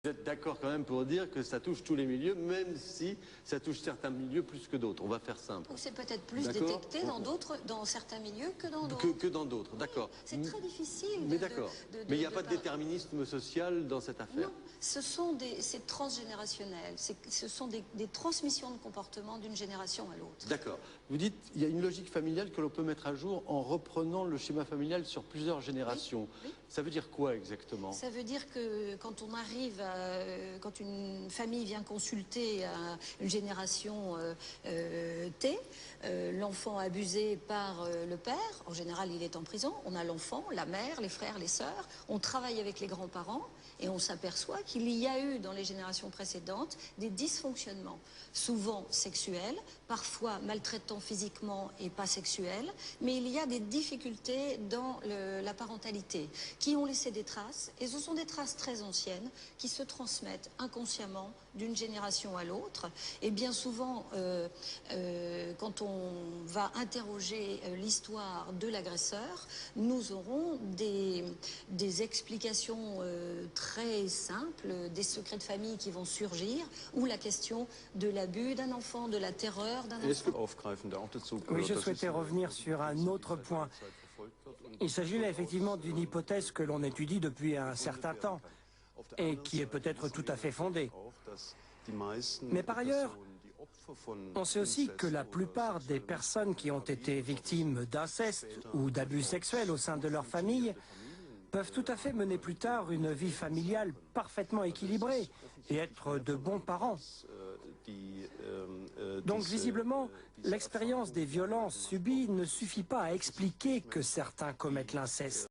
Vous êtes d'accord quand même pour dire que ça touche tous les milieux, même si ça touche certains milieux plus que d'autres. On va faire simple. C'est peut-être plus détecté dans certains milieux que dans d'autres. Que dans d'autres, d'accord. C'est très difficile. Mais d'accord. Mais il n'y a pas de déterminisme social dans cette affaire. Non, c'est transgénérationnel. Ce sont des transmissions de comportement d'une génération à l'autre. D'accord. Vous dites qu'il y a une logique familiale que l'on peut mettre à jour en reprenant le schéma familial sur plusieurs générations. Oui. Ça veut dire quoi exactement? Ça veut dire que quand on arrive quand une famille vient consulter une génération T, l'enfant abusé par le père, en général il est en prison, on a l'enfant, la mère, les frères, les sœurs, on travaille avec les grands-parents et on s'aperçoit qu'il y a eu dans les générations précédentes des dysfonctionnements, souvent sexuels, parfois maltraitants physiquement et pas sexuels, mais il y a des difficultés dans la parentalité qui ont laissé des traces, et ce sont des traces très anciennes qui se transmettent inconsciemment d'une génération à l'autre. Et bien souvent, quand on va interroger l'histoire de l'agresseur, nous aurons des explications très simples, des secrets de famille qui vont surgir, ou la question de l'abus d'un enfant, de la terreur d'un enfant. Oui, je souhaitais revenir sur un autre point. Il s'agit là effectivement d'une hypothèse que l'on étudie depuis un certain temps et qui est peut-être tout à fait fondée. Mais par ailleurs, on sait aussi que la plupart des personnes qui ont été victimes d'inceste ou d'abus sexuels au sein de leur famille peuvent tout à fait mener plus tard une vie familiale parfaitement équilibrée et être de bons parents. Donc visiblement, l'expérience des violences subies ne suffit pas à expliquer que certains commettent l'inceste.